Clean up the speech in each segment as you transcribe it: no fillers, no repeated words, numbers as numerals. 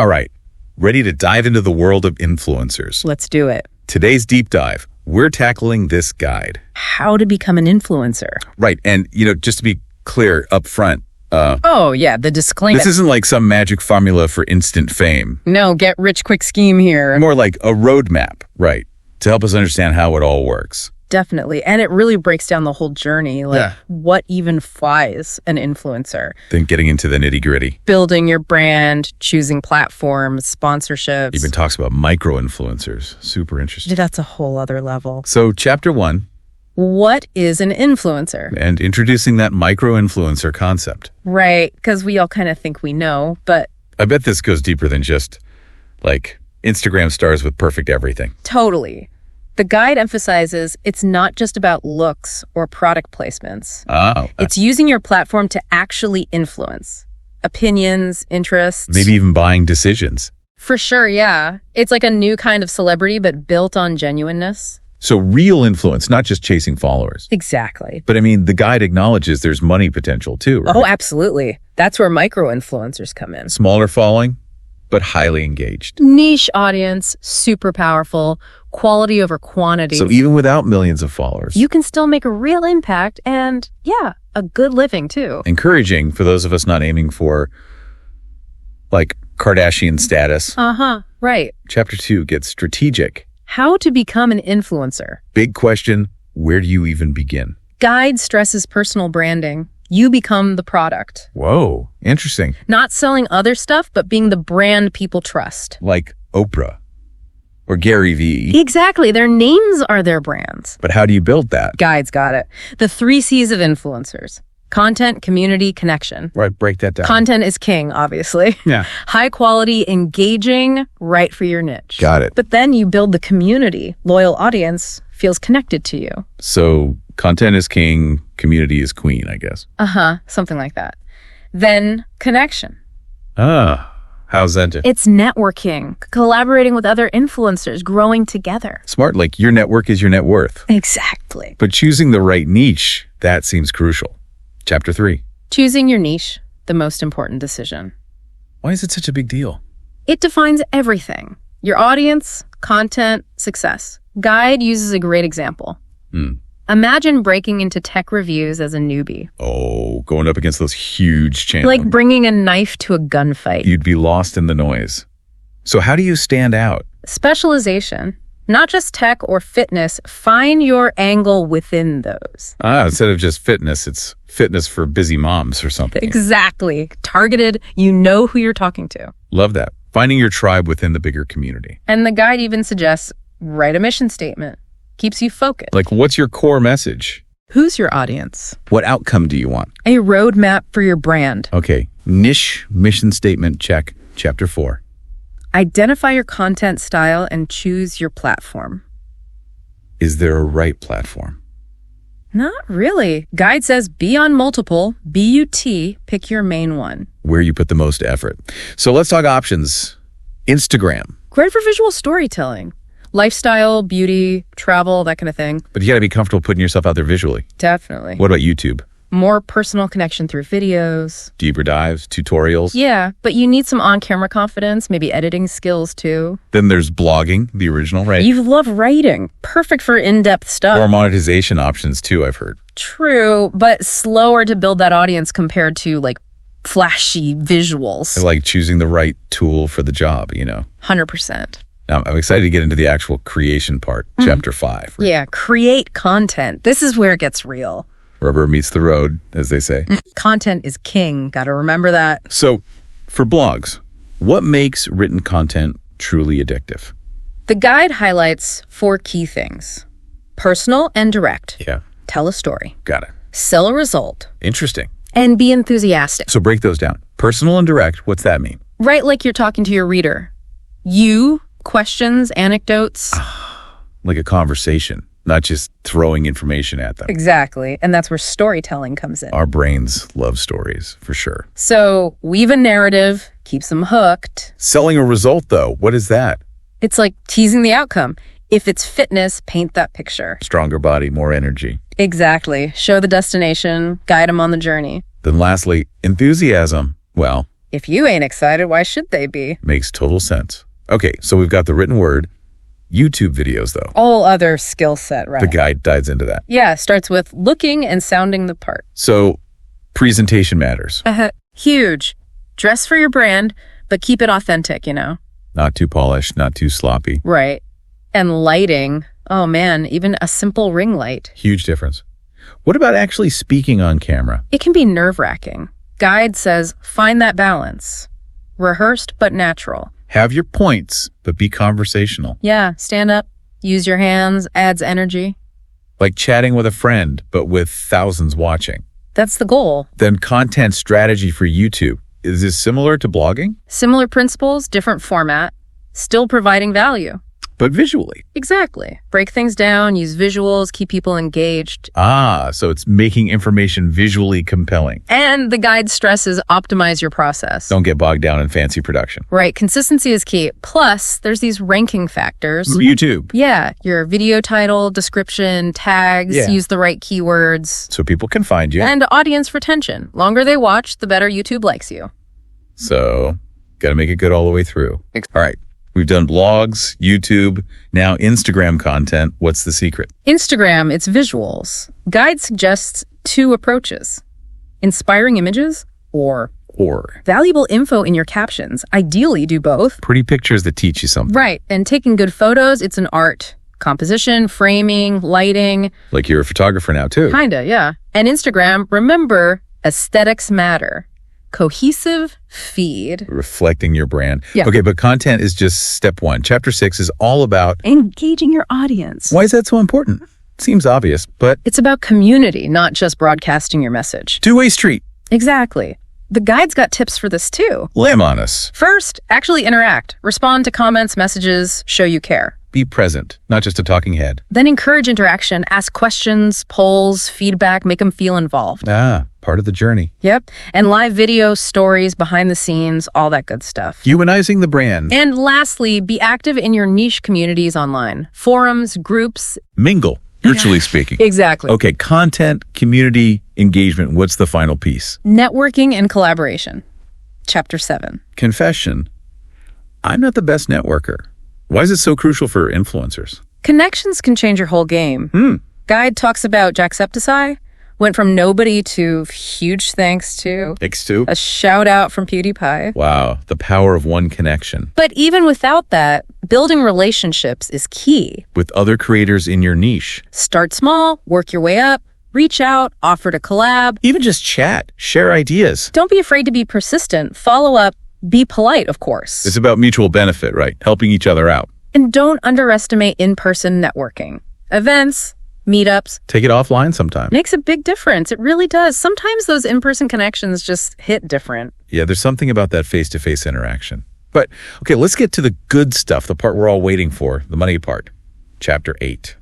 All right, ready to dive into the world of influencers. Let's do it. Today's deep dive, we're tackling this guide. How to become an influencer. Right, and just to be clear up front, Oh, yeah, the disclaimer. this isn't like some magic formula for instant fame. No, get rich quick scheme here. More like a roadmap, right, to help us understand how it all works. Definitely. And it really breaks down the whole journey. Like, what even flies an influencer? Then getting into the nitty-gritty. Building your brand, choosing platforms, sponsorships. Even talks about micro-influencers. Super interesting. That's a whole other level. So chapter 1. What is an influencer? And introducing that micro-influencer concept. Right, because we all kind of think we know, but I bet this goes deeper than just, like, Instagram stars with perfect everything. totally. The guide emphasizes it's not just about looks or product placements. Oh. It's using your platform to actually influence opinions, interests. Maybe even buying decisions. For sure, yeah. It's like a new kind of celebrity, but built on genuineness. So real influence, not just chasing followers. Exactly. But I mean, the guide acknowledges there's money potential too, right? Oh, absolutely. That's where micro-influencers come in. Smaller following, but highly engaged. Niche audience, super powerful, quality over quantity. So even without millions of followers, You can still make a real impact and, yeah, a good living too. encouraging for those of us not aiming for, like, Kardashian status. Right. Chapter 2 gets strategic. How to become an influencer. Big question, where do you even begin? Guide stresses personal branding. You become the product. Whoa, interesting. Not selling other stuff, but being the brand people trust. Like Oprah or Gary Vee. Exactly. Their names are their brands. But how do you build that? Guide's got it. The 3 C's of influencers. Content, community, connection. Right, break that down. Content is king, obviously. Yeah. High quality, engaging, right for your niche. Got it. But then you build the community. Loyal audience feels connected to you. So content is king, community is queen, I guess. Something like that. Then connection. How's that? It's networking, collaborating with other influencers, growing together. Smart, like your network is your net worth. Exactly. But choosing the right niche, that seems crucial. Chapter 3. Choosing your niche, the most important decision. Why is it such a big deal? It defines everything. Your audience, content, success. Guide uses a great example. Imagine breaking into tech reviews as a newbie. Oh, going up against those huge channels. Like bringing a knife to a gunfight. You'd be lost in the noise. So how do you stand out? Specialization. Not just tech or fitness. Find your angle within those. Instead of just fitness, it's fitness for busy moms or something. Exactly. Targeted, you know who you're talking to. Love that. Finding your tribe within the bigger community. And the guide even suggests write a mission statement. Keeps you focused. Like, what's your core message? Who's your audience? What outcome do you want? A roadmap for your brand. Okay, niche, mission statement, check. Chapter 4. Identify your content style and choose your platform. Is there a right platform? Not really. Guide says be on multiple, BUT, pick your main one. Where you put the most effort. So let's talk options. Instagram. Great for visual storytelling. Lifestyle, beauty, travel, that kind of thing. But you got to be comfortable putting yourself out there visually. Definitely. What about YouTube? More personal connection through videos. Deeper dives, tutorials. Yeah, but you need some on-camera confidence, maybe editing skills too. Then there's blogging, the original, right? You love writing. Perfect for in-depth stuff. Or monetization options too, I've heard. True, but slower to build that audience compared to like flashy visuals. I like choosing the right tool for the job, 100%. Now, I'm excited to get into the actual creation part, chapter 5. Right? Yeah, create content. This is where it gets real. Rubber meets the road, as they say. Content is king. Got to remember that. So, for blogs, what makes written content truly addictive? The guide highlights 4 key things. Personal and direct. Yeah, Tell a story. got it. Sell a result. Interesting. And be enthusiastic. So break those down. Personal and direct, what's that mean? Write like you're talking to your reader. You, questions, anecdotes. Like a conversation, not just throwing information at them. Exactly. And that's where storytelling comes in. Our brains love stories, for sure. So weave a narrative, keeps them hooked. Selling a result, though, what is that? It's like teasing the outcome. If it's fitness, paint that picture. Stronger body, more energy. Exactly. Show the destination, guide them on the journey. Then lastly, enthusiasm. Well, If you ain't excited, why should they be? Makes total sense. Okay, so we've got the written word. YouTube videos, though. Whole other skill set, right? The guide dives into that. Yeah, starts with looking and sounding the part. So presentation matters. Huge. Dress for your brand, but keep it authentic, Not too polished, not too sloppy. Right. And lighting. Oh, man, even a simple ring light. Huge difference. What about actually speaking on camera? It can be nerve-wracking. Guide says, find that balance. Rehearsed, but natural. Have your points, but be conversational. Yeah, stand up, use your hands, adds energy. Like chatting with a friend, but with thousands watching. That's the goal. Then content strategy for YouTube. Is this similar to blogging? Similar principles, different format, still providing value. But visually. Exactly. Break things down, use visuals, keep people engaged. So it's making information visually compelling. And the guide stresses optimize your process. Don't get bogged down in fancy production. Right. Consistency is key. Plus, there's these ranking factors. YouTube. Yeah. Your video title, description, tags, use the right keywords. So people can find you. And audience retention. Longer they watch, the better YouTube likes you. So, got to make it good all the way through. All right. We've done blogs, YouTube, now Instagram content. What's the secret? Instagram, it's visuals. Guide suggests 2 approaches. Inspiring images or valuable info in your captions. Ideally, do both. Pretty pictures that teach you something. Right. And taking good photos, it's an art. Composition, framing, lighting. Like you're a photographer now, too. Kinda, yeah. And Instagram, remember, aesthetics matter. Cohesive feed. Reflecting your brand. Yeah. Okay, but content is just step 1. Chapter 6 is all about engaging your audience. Why is that so important? Seems obvious, but it's about community, not just broadcasting your message. Two-way street. Exactly. The guide's got tips for this too. Lay 'em on us. First, actually interact. Respond to comments, messages, show you care. Be present, not just a talking head. Then encourage interaction, ask questions, polls, feedback, make them feel involved. Part of the journey. Yep. And live video, stories, behind the scenes, all that good stuff. Humanizing the brand. And lastly, be active in your niche communities online. Forums, groups. Mingle, virtually speaking. Exactly. Okay, content, community, engagement. What's the final piece? Networking and collaboration. Chapter 7. Confession. I'm not the best networker. Why is it so crucial for influencers? Connections can change your whole game. Guide talks about Jacksepticeye. Went from nobody to huge thanks to X2. A shout out from PewDiePie. Wow, the power of one connection. But even without that, building relationships is key. With other creators in your niche. Start small, work your way up, reach out, offer to collab. Even just chat, share ideas. Don't be afraid to be persistent, follow up, be polite, of course. It's about mutual benefit, right? Helping each other out. And don't underestimate in-person networking. Events, meetups. Take it offline sometime. Makes a big difference. It really does. Sometimes those in-person connections just hit different. Yeah, there's something about that face-to-face interaction. But, okay, let's get to the good stuff, the part we're all waiting for, the money part. Chapter 8.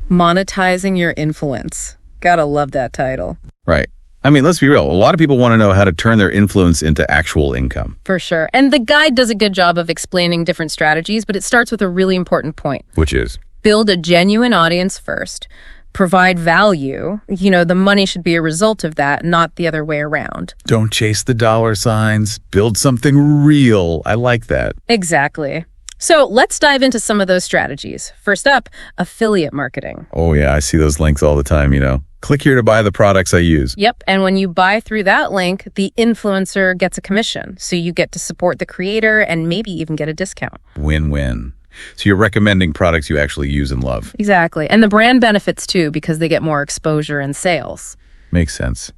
Monetizing your influence. Gotta love that title. Right. I mean, let's be real. A lot of people want to know how to turn their influence into actual income. For sure. And the guide does a good job of explaining different strategies, but it starts with a really important point. Which is? Build a genuine audience first. Provide value. The money should be a result of that, not the other way around. Don't chase the dollar signs. Build something real. I like that. Exactly. So let's dive into some of those strategies. First up, affiliate marketing. Oh, yeah. I see those links all the time, Click here to buy the products I use. Yep. And when you buy through that link, the influencer gets a commission. So you get to support the creator and maybe even get a discount. Win-win. So you're recommending products you actually use and love. Exactly. And the brand benefits too because they get more exposure and sales. Makes sense.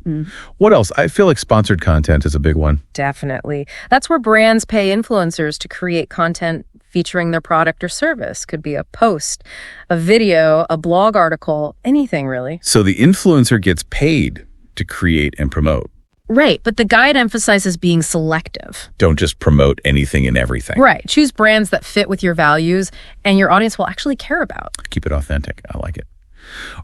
What else? I feel like sponsored content is a big one. Definitely. That's where brands pay influencers to create content featuring their product or service. Could be a post, a video, a blog article, anything really. So the influencer gets paid to create and promote. Right, but the guide emphasizes being selective. Don't just promote anything and everything. Right, choose brands that fit with your values and your audience will actually care about. Keep it authentic. I like it.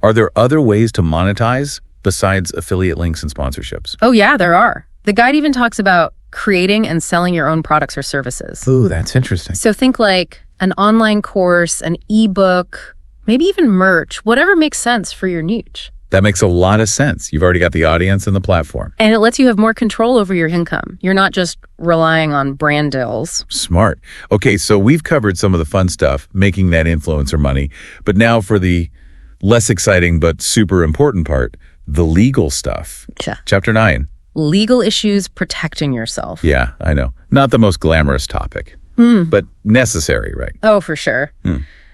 Are there other ways to monetize besides affiliate links and sponsorships? Oh yeah, there are. The guide even talks about creating and selling your own products or services. Ooh, that's interesting. So think like an online course, an ebook, maybe even merch, whatever makes sense for your niche. That makes a lot of sense. You've already got the audience and the platform. And it lets you have more control over your income. You're not just relying on brand deals. Smart. Okay, so we've covered some of the fun stuff, making that influencer money. But now for the less exciting but super important part, the legal stuff. Yeah. Chapter 9. Legal issues protecting yourself. Yeah, I know. Not the most glamorous topic, but necessary, right? Oh, for sure.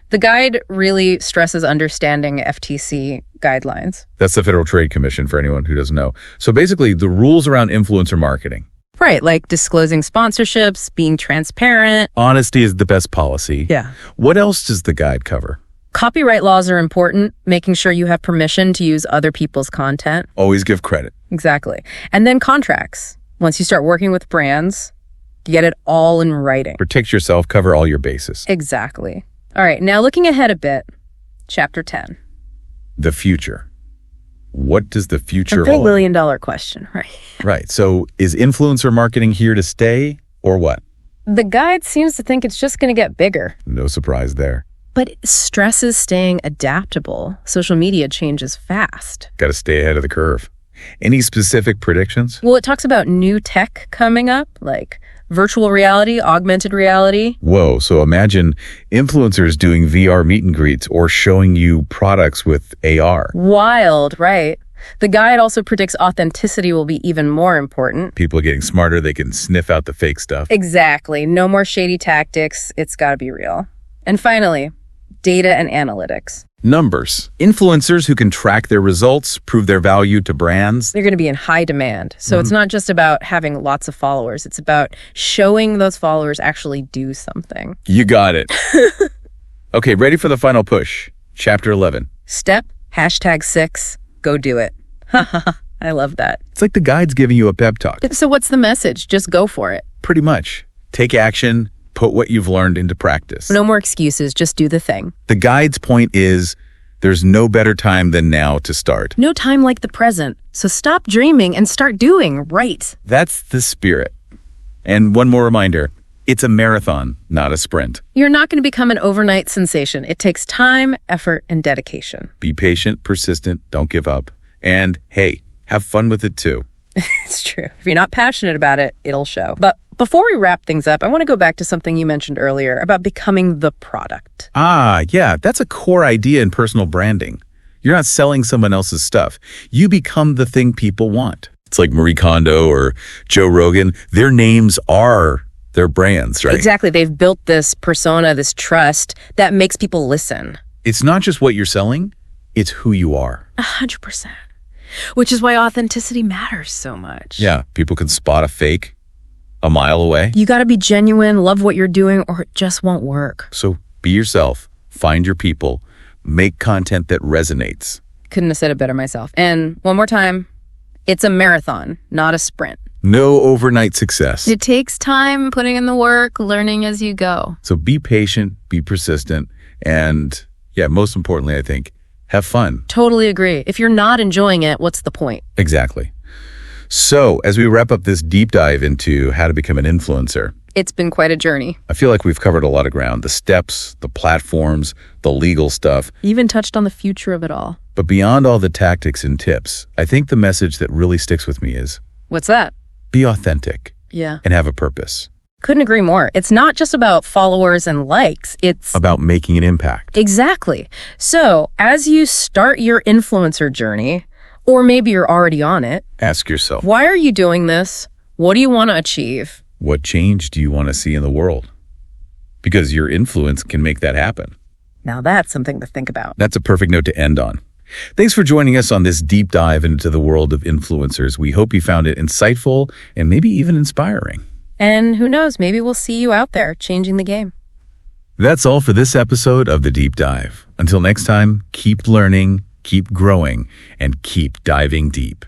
The guide really stresses understanding FTC guidelines. That's the Federal Trade Commission for anyone who doesn't know. So basically, the rules around influencer marketing. Right, like disclosing sponsorships, being transparent. Honesty is the best policy. Yeah. What else does the guide cover? Copyright laws are important, making sure you have permission to use other people's content. Always give credit. Exactly. And then contracts. Once you start working with brands, you get it all in writing. Protect yourself, cover all your bases. Exactly. All right, now looking ahead a bit, chapter 10. The future. What does the future The hold? $1 billion question, right? Right. So is influencer marketing here to stay or what? The guide seems to think it's just going to get bigger. No surprise there. But it stresses staying adaptable. Social media changes fast. Got to stay ahead of the curve. Any specific predictions? Well, it talks about new tech coming up, like virtual reality, augmented reality. Whoa, so imagine influencers doing VR meet and greets or showing you products with AR. Wild, right? The guide also predicts authenticity will be even more important. People are getting smarter. They can sniff out the fake stuff. Exactly. No more shady tactics. It's got to be real. And finally, data and analytics. Numbers. Influencers who can track their results, prove their value to brands. They're going to be in high demand. So it's not just about having lots of followers. It's about showing those followers actually do something. You got it. Okay, ready for the final push. Chapter 11. Step, #6, go do it. I love that. It's like the guide's giving you a pep talk. So what's the message? Just go for it. Pretty much. Take action. Put what you've learned into practice. No more excuses. Just do the thing. The guide's point is there's no better time than now to start. No time like the present. So stop dreaming and start doing right. That's the spirit. And one more reminder, it's a marathon, not a sprint. You're not going to become an overnight sensation. It takes time, effort, and dedication. Be patient, persistent, don't give up. And hey, have fun with it too. It's true. If you're not passionate about it, it'll show. But before we wrap things up, I want to go back to something you mentioned earlier about becoming the product. Ah, yeah, that's a core idea in personal branding. You're not selling someone else's stuff. You become the thing people want. It's like Marie Kondo or Joe Rogan. Their names are their brands, right? Exactly. They've built this persona, this trust that makes people listen. It's not just what you're selling, it's who you are. 100%. Which is why authenticity matters so much. Yeah, people can spot a fake a mile away. You got to be genuine, love what you're doing, or it just won't work. So be yourself, find your people, make content that resonates. Couldn't have said it better myself. And one more time, it's a marathon, not a sprint. No overnight success. It takes time, putting in the work, learning as you go. So be patient, be persistent, and yeah, most importantly, I think, have fun. Totally agree. If you're not enjoying it, what's the point? Exactly. So as we wrap up this deep dive into how to become an influencer, It's been quite a journey. I feel like we've covered a lot of ground. The steps, the platforms, the legal stuff. Even touched on the future of it all. But beyond all the tactics and tips, I think the message that really sticks with me is What's that? be authentic Yeah. and have a purpose. Couldn't agree more. It's not just about followers and likes. It's About making an impact. exactly. So as you start your influencer journey, or maybe you're already on it, Ask yourself, why are you doing this? What do you want to achieve? what change do you want to see in the world? Because your influence can make that happen. Now that's something to think about. That's a perfect note to end on. Thanks for joining us on this deep dive into the world of influencers. We hope you found it insightful and maybe even inspiring. And who knows, maybe we'll see you out there changing the game. That's all for this episode of The Deep Dive. Until next time, keep learning, keep growing, and keep diving deep.